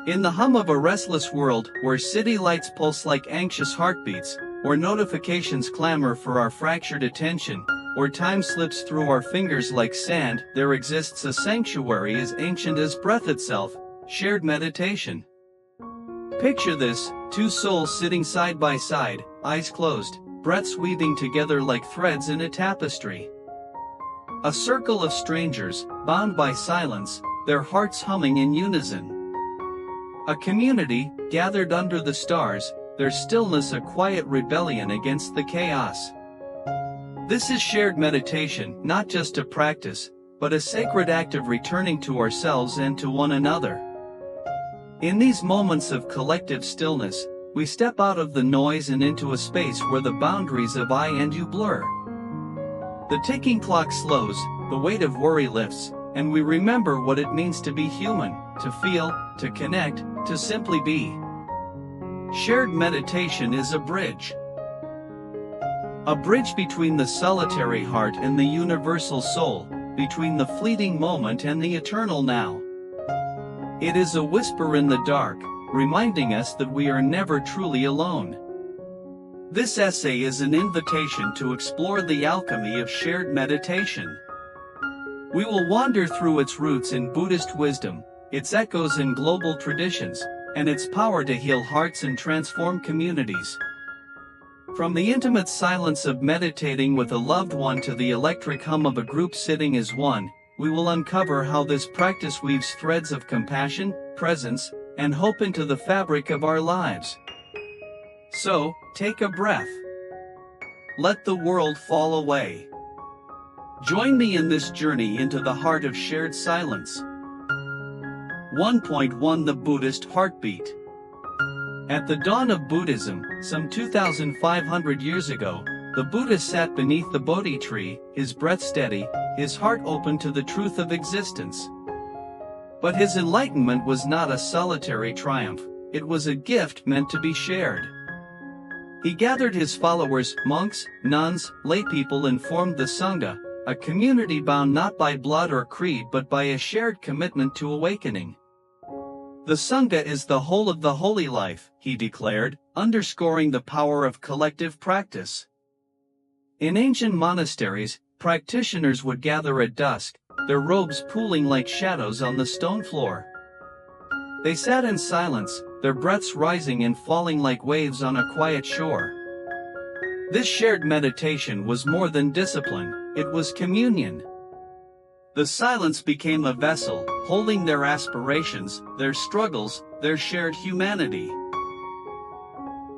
In the hum of a restless world, where city lights pulse like anxious heartbeats, where notifications clamor for our fractured attention, where time slips through our fingers like sand, there exists a sanctuary as ancient as breath itself, shared meditation. Picture this, two souls sitting side by side, eyes closed, breaths weaving together like threads in a tapestry. A circle of strangers, bound by silence, their hearts humming in unison. A community, gathered under the stars, their stillness a quiet rebellion against the chaos. This is shared meditation, not just a practice, but a sacred act of returning to ourselves and to one another. In these moments of collective stillness, we step out of the noise and into a space where the boundaries of I and you blur. The ticking clock slows, the weight of worry lifts, and we remember what it means to be human, to feel, to connect, to simply be. Shared meditation is a bridge. A bridge between the solitary heart and the universal soul, between the fleeting moment and the eternal now. It is a whisper in the dark, reminding us that we are never truly alone. This essay is an invitation to explore the alchemy of shared meditation. We will wander through its roots in Buddhist wisdom, its echoes in global traditions, and its power to heal hearts and transform communities. From the intimate silence of meditating with a loved one to the electric hum of a group sitting as one, we will uncover how this practice weaves threads of compassion, presence, and hope into the fabric of our lives. So, take a breath. Let the world fall away. Join me in this journey into the heart of shared silence. 1.1 The Buddhist Heartbeat. At the dawn of Buddhism, some 2,500 years ago, the Buddha sat beneath the Bodhi tree, his breath steady, his heart open to the truth of existence. But his enlightenment was not a solitary triumph, it was a gift meant to be shared. He gathered his followers, monks, nuns, laypeople, and formed the Sangha, a community bound not by blood or creed but by a shared commitment to awakening. The Sangha is the whole of the holy life, he declared, underscoring the power of collective practice. In ancient monasteries, practitioners would gather at dusk, their robes pooling like shadows on the stone floor. They sat in silence, their breaths rising and falling like waves on a quiet shore. This shared meditation was more than discipline, it was communion. The silence became a vessel, holding their aspirations, their struggles, their shared humanity.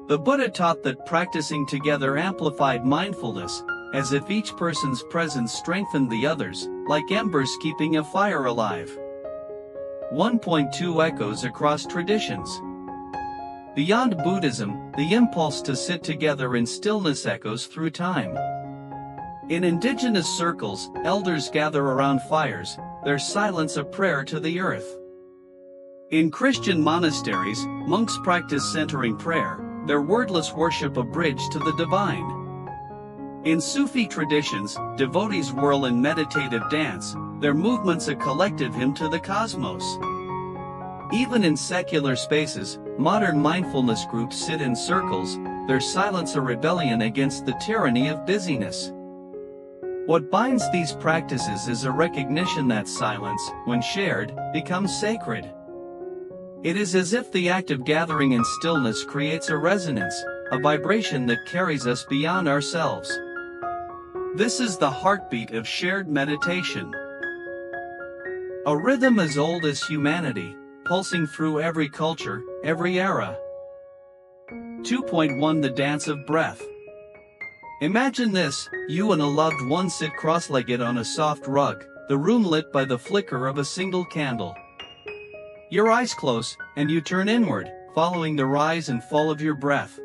The Buddha taught that practicing together amplified mindfulness, as if each person's presence strengthened the others, like embers keeping a fire alive. 1.2 Echoes across traditions. Beyond Buddhism, the impulse to sit together in stillness echoes through time. In indigenous circles, elders gather around fires, their silence a prayer to the earth. In Christian monasteries, monks practice centering prayer, their wordless worship a bridge to the divine. In Sufi traditions, devotees whirl in meditative dance, their movements a collective hymn to the cosmos. Even in secular spaces, modern mindfulness groups sit in circles, their silence a rebellion against the tyranny of busyness. What binds these practices is a recognition that silence, when shared, becomes sacred. It is as if the act of gathering in stillness creates a resonance, a vibration that carries us beyond ourselves. This is the heartbeat of shared meditation. A rhythm as old as humanity, pulsing through every culture, every era. 2.1 The Dance of Breath. Imagine this, you and a loved one sit cross-legged on a soft rug, the room lit by the flicker of a single candle. Your eyes close, and you turn inward, following the rise and fall of your breath.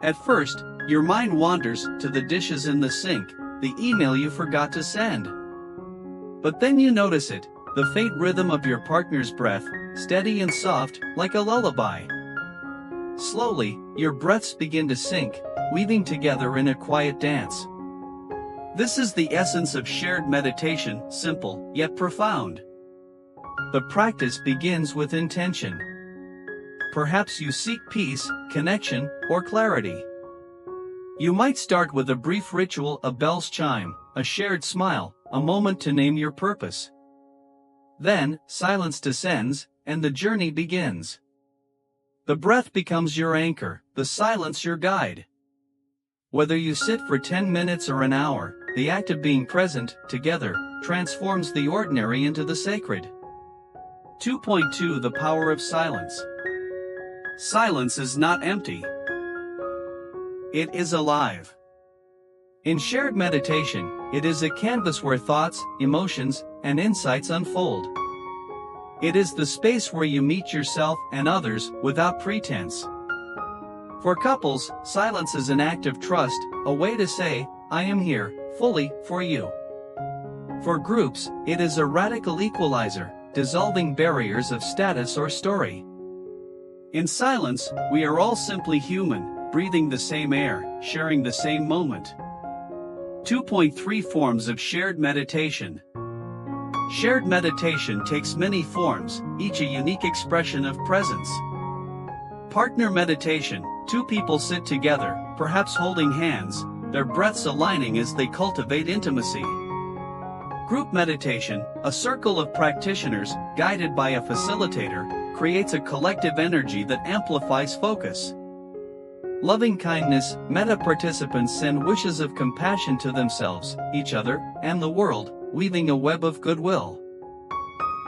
At first, your mind wanders to the dishes in the sink, the email you forgot to send. But then you notice it, the faint rhythm of your partner's breath, steady and soft, like a lullaby. Slowly, your breaths begin to sync, weaving together in a quiet dance. This is the essence of shared meditation, simple, yet profound. The The practice begins with intention. Perhaps you seek peace, connection, or clarity. You might start with a brief ritual, a bell's chime, a shared smile, a moment to name your purpose. Then, silence descends, and the journey begins. The breath becomes your anchor, the silence your guide. Whether you sit for 10 minutes or an hour, the act of being present, together, transforms the ordinary into the sacred. 2.2 The power of silence. Silence is not empty. It is alive. In shared meditation, it is a canvas where thoughts, emotions, and insights unfold. It is the space where you meet yourself and others without pretense. For couples, silence is an act of trust, a way to say, I am here, fully, for you. For groups, it is a radical equalizer, dissolving barriers of status or story. In silence, we are all simply human, breathing the same air, sharing the same moment. 2.3 Forms of shared meditation. Shared meditation takes many forms, each a unique expression of presence. Partner meditation, two people sit together, perhaps holding hands, their breaths aligning as they cultivate intimacy. Group meditation, a circle of practitioners, guided by a facilitator, creates a collective energy that amplifies focus. Loving kindness, meta-participants send wishes of compassion to themselves, each other, and the world, weaving a web of goodwill.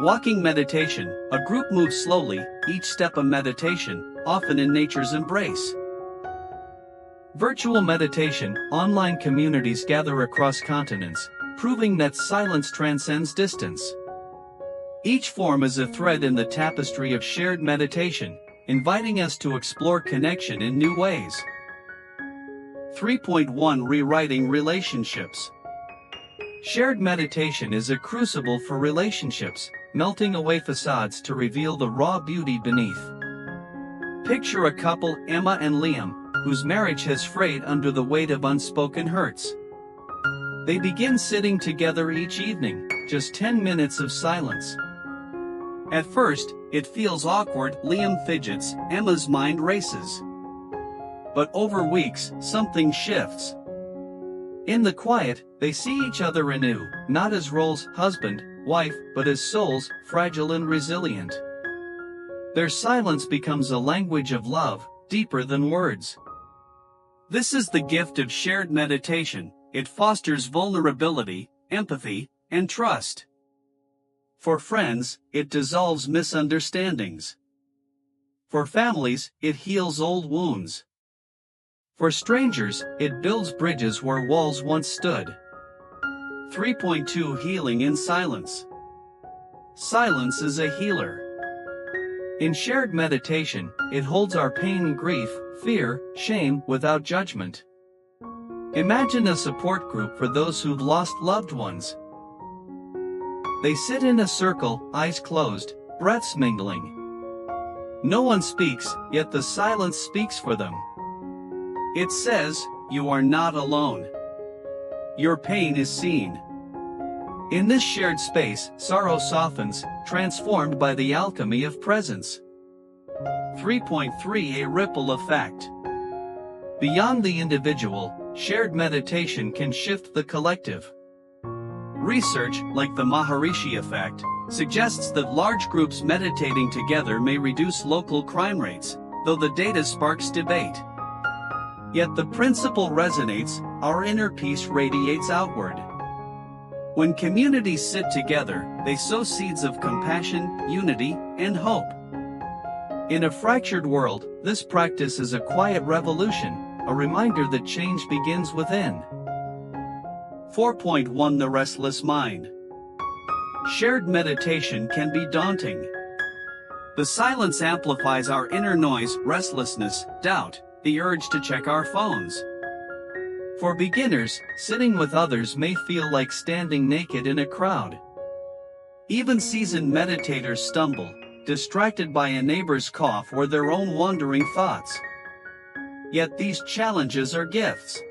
Walking meditation, a group moves slowly, each step a meditation, often in nature's embrace. Virtual meditation, online communities gather across continents, proving that silence transcends distance. Each form is a thread in the tapestry of shared meditation, inviting us to explore connection in new ways. 3.1 Rewriting relationships. Shared meditation is a crucible for relationships, melting away facades to reveal the raw beauty beneath. Picture a couple, Emma and Liam, whose marriage has frayed under the weight of unspoken hurts. They begin sitting together each evening, just 10 minutes of silence. At first, it feels awkward, Liam fidgets, Emma's mind races. But over weeks, something shifts. In the quiet, they see each other anew, not as roles, husband, wife, but as souls, fragile and resilient. Their silence becomes a language of love, deeper than words. This is the gift of shared meditation. It fosters vulnerability, empathy, and trust. For friends, it dissolves misunderstandings. For families, it heals old wounds. For strangers, it builds bridges where walls once stood. 3.2 Healing in silence. Silence is a healer. In shared meditation, it holds our pain, grief, fear, shame without judgment. Imagine a support group for those who've lost loved ones. They sit in a circle, eyes closed, breaths mingling. No one speaks, yet the silence speaks for them. It says, you are not alone. Your pain is seen. In this shared space, sorrow softens, transformed by the alchemy of presence. 3.3 A ripple effect. Beyond the individual, shared meditation can shift the collective. Research, like the Maharishi effect, suggests that large groups meditating together may reduce local crime rates, though the data sparks debate. Yet the principle resonates, our inner peace radiates outward. When communities sit together, they sow seeds of compassion, unity, and hope. In a fractured world, this practice is a quiet revolution, a reminder that change begins within. 4.1 The restless mind. Shared meditation can be daunting. The silence amplifies our inner noise, restlessness, doubt, the urge to check our phones. For beginners, sitting with others may feel like standing naked in a crowd. Even seasoned meditators stumble, distracted by a neighbor's cough or their own wandering thoughts. Yet these challenges are gifts.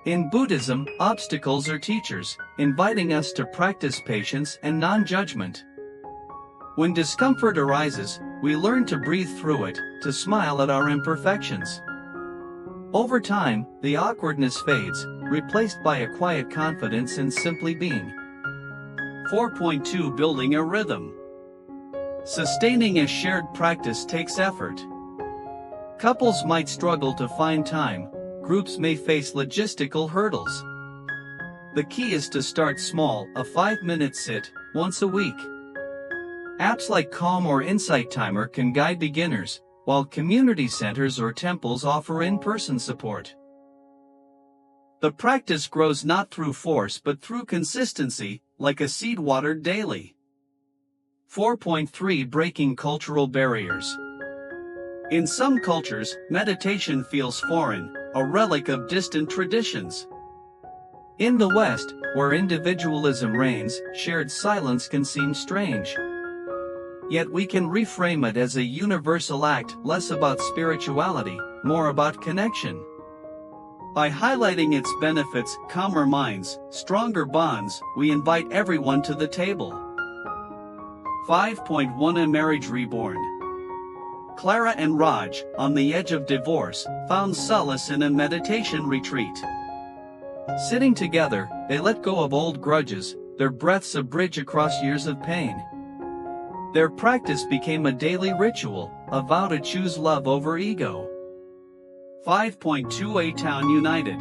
In Buddhism, obstacles are teachers, inviting us to practice patience and non-judgment. When discomfort arises, we learn to breathe through it, to smile at our imperfections. Over time, the awkwardness fades, replaced by a quiet confidence in simply being. 4.2 Building a rhythm. Sustaining a shared practice takes effort. Couples might struggle to find time, groups may face logistical hurdles. The key is to start small, a 5-minute sit, once a week. Apps like Calm or Insight Timer can guide beginners, while community centers or temples offer in-person support. The practice grows not through force but through consistency, like a seed watered daily. 4.3 Breaking cultural barriers. In some cultures, meditation feels foreign, a relic of distant traditions. In the West, where individualism reigns, shared silence can seem strange. Yet we can reframe it as a universal act, less about spirituality, more about connection. By highlighting its benefits, calmer minds, stronger bonds, we invite everyone to the table. 5.1 A marriage reborn. Clara and Raj, on the edge of divorce, found solace in a meditation retreat. Sitting together, they let go of old grudges, their breaths a bridge across years of pain. Their practice became a daily ritual, a vow to choose love over ego. 5.2 A town united.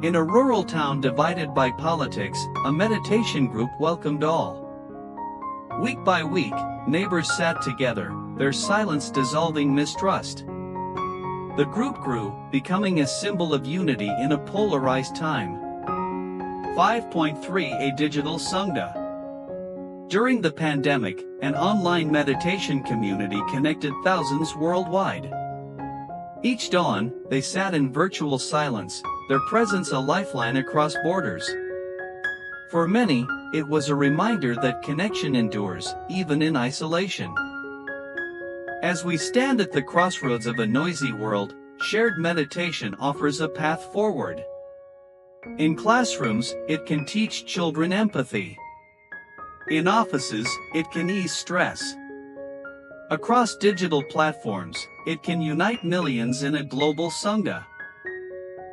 In a rural town divided by politics, a meditation group welcomed all. Week by week, neighbors sat together, their silence dissolving mistrust. The group grew, becoming a symbol of unity in a polarized time. 5.3 A digital Sangha. During the pandemic, an online meditation community connected thousands worldwide. Each dawn, they sat in virtual silence, their presence a lifeline across borders. For many, it was a reminder that connection endures, even in isolation. As we stand at the crossroads of a noisy world, shared meditation offers a path forward. In classrooms, it can teach children empathy. In offices, it can ease stress. Across digital platforms, it can unite millions in a global sangha.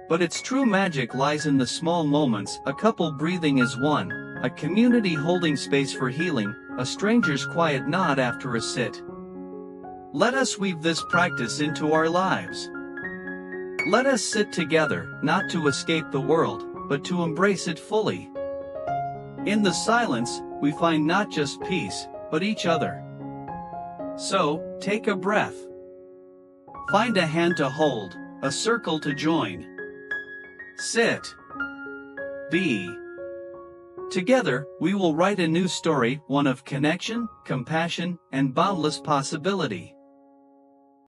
But its true magic lies in the small moments, a couple breathing as one, a community holding space for healing, a stranger's quiet nod after a sit. Let us weave this practice into our lives. Let us sit together, not to escape the world, but to embrace it fully. In the silence, we find not just peace, but each other. So, take a breath. Find a hand to hold, a circle to join. Sit. Be. Together, we will write a new story, one of connection, compassion, and boundless possibility.